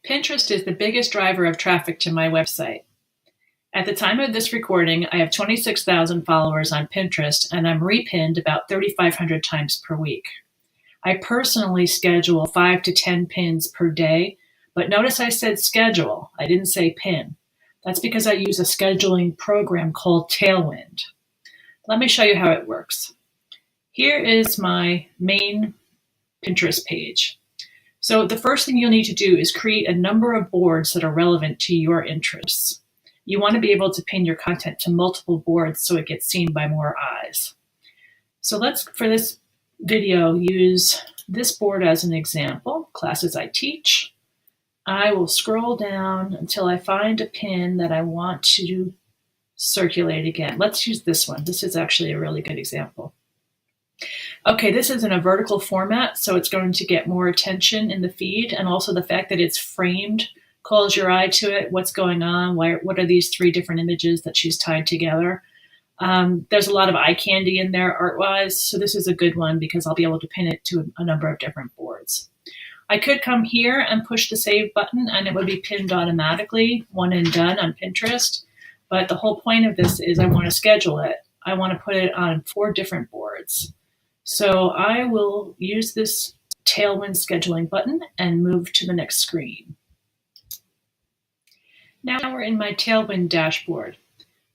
Pinterest is the biggest driver of traffic to my website. At the time of this recording, I have 26,000 followers on Pinterest, and I'm repinned about 3,500 times per week. I personally schedule 5 to 10 pins per day, but notice I said schedule. I didn't say pin. That's because I use a scheduling program called Tailwind. Let me show you how it works. Here is my main Pinterest page. So the first thing you'll need to do is create a number of boards that are relevant to your interests. You want to be able to pin your content to multiple boards so it gets seen by more eyes. So let's, for this video, use this board as an example, classes I teach. I will scroll down until I find a pin that I want to circulate again. Let's use this one. This is actually a really good example. Okay, this is in a vertical format, so it's going to get more attention in the feed, and also the fact that it's framed calls your eye to it. What's going on? What are these three different images that she's tied together? There's a lot of eye candy in there art-wise, so this is a good one because I'll be able to pin it to a number of different boards. I could come here and push the save button and it would be pinned automatically, one and done on Pinterest. But the whole point of this is I want to schedule it. I want to put it on 4 different boards. So I will use this Tailwind scheduling button and move to the next screen. Now we're in my Tailwind dashboard.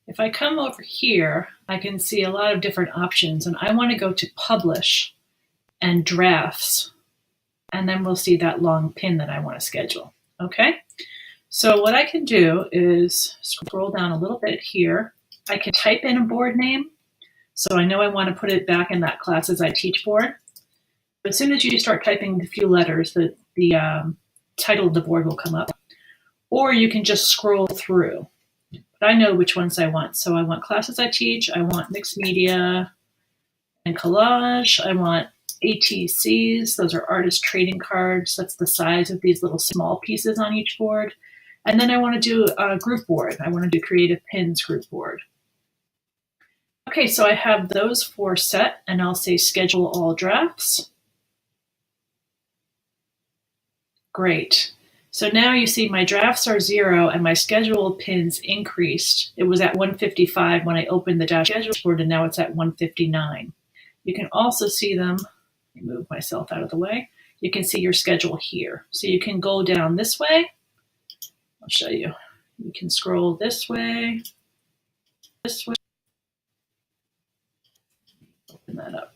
If I come over here, I can see a lot of different options, and I want to go to Publish and Drafts, and then we'll see that long pin that I want to schedule. Okay? So what I can do is scroll down a little bit here. I can type in a board name, so I know I want to put it back in that Classes I Teach board. But as soon as you start typing a few letters, the title of the board will come up. Or you can just scroll through. But I know which ones I want. So I want Classes I Teach, I want Mixed Media and Collage, I want ATCs, those are artist trading cards. That's the size of these little small pieces on each board. And then I want to do a group board. I want to do Creative Pins group board. Okay, so I have those 4 set, and I'll say Schedule All Drafts. Great. So now you see my drafts are 0 and my scheduled pins increased. It was at 155 when I opened the dashboard, and now it's at 159. You can also see them. Let me move myself out of the way. You can see your schedule here. So you can go down this way. I'll show you. You can scroll this way, this way. Open that up.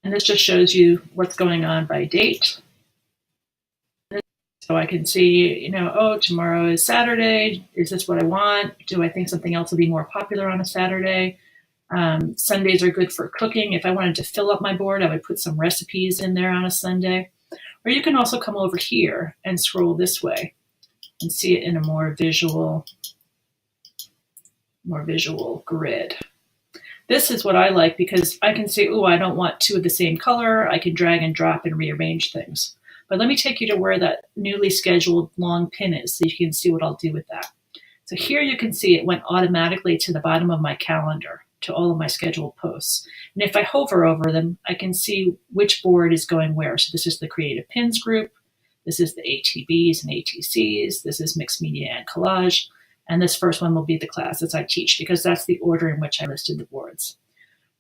And this just shows you what's going on by date. So I can see, oh, tomorrow is Saturday. Is this what I want? Do I think something else will be more popular on a Saturday? Sundays are good for cooking. If I wanted to fill up my board, I would put some recipes in there on a Sunday. Or you can also come over here and scroll this way and see it in a more visual grid. This is what I like because I can say, oh, I don't want 2 of the same color. I can drag and drop and rearrange things. But let me take you to where that newly scheduled long pin is so you can see what I'll do with that. So here you can see it went automatically to the bottom of my calendar, to all of my scheduled posts. And if I hover over them, I can see which board is going where. So this is the Creative Pins group. This is the ATBs and ATCs. This is Mixed Media and Collage. And this first one will be the Classes I Teach because that's the order in which I listed the boards.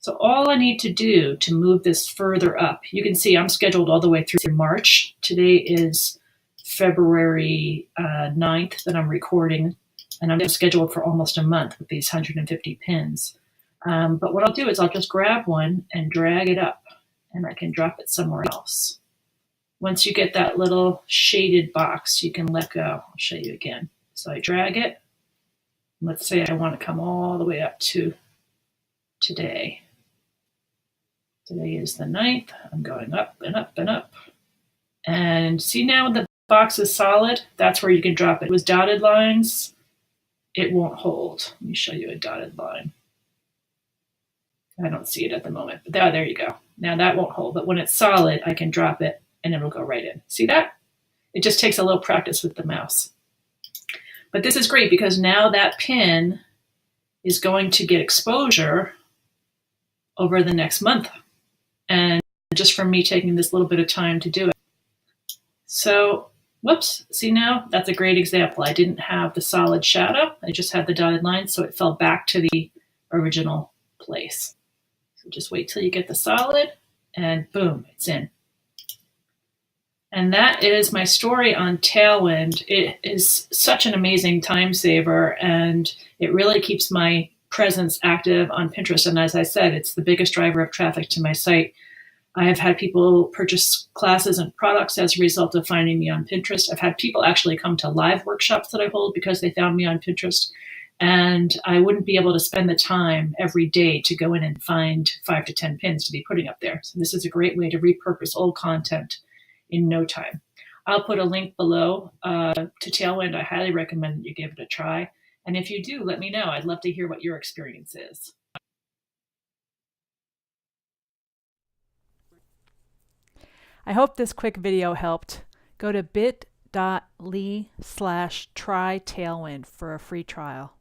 So all I need to do to move this further up, you can see I'm scheduled all the way through March. Today is February 9th that I'm recording, and I'm scheduled for almost a month with these 150 pins. But what I'll do is I'll just grab one and drag it up, and I can drop it somewhere else. Once you get that little shaded box, you can let go. I'll show you again. So I drag it. Let's say I want to come all the way up to today. Today is the 9th. I'm going up and up and up. And see now the box is solid. That's where you can drop it. With dotted lines, it won't hold. Let me show you a dotted line. I don't see it at the moment, but there you go. Now that won't hold, but when it's solid, I can drop it and it'll go right in. See that? It just takes a little practice with the mouse. But this is great because now that pin is going to get exposure over the next month. And just from me taking this little bit of time to do it. So, whoops, see now, that's a great example. I didn't have the solid shadow. I just had the dotted line, so it fell back to the original place. So just wait till you get the solid, and boom, it's in. And that is my story on Tailwind. It is such an amazing time saver, and it really keeps my presence active on Pinterest. And as I said, it's the biggest driver of traffic to my site. I have had people purchase classes and products as a result of finding me on Pinterest. I've had people actually come to live workshops that I hold because they found me on Pinterest. And I wouldn't be able to spend the time every day to go in and find 5 to 10 pins to be putting up there. So this is a great way to repurpose old content in no time. I'll put a link below to Tailwind. I highly recommend that you give it a try. And if you do, let me know. I'd love to hear what your experience is. I hope this quick video helped. Go to bit.ly/try Tailwind for a free trial.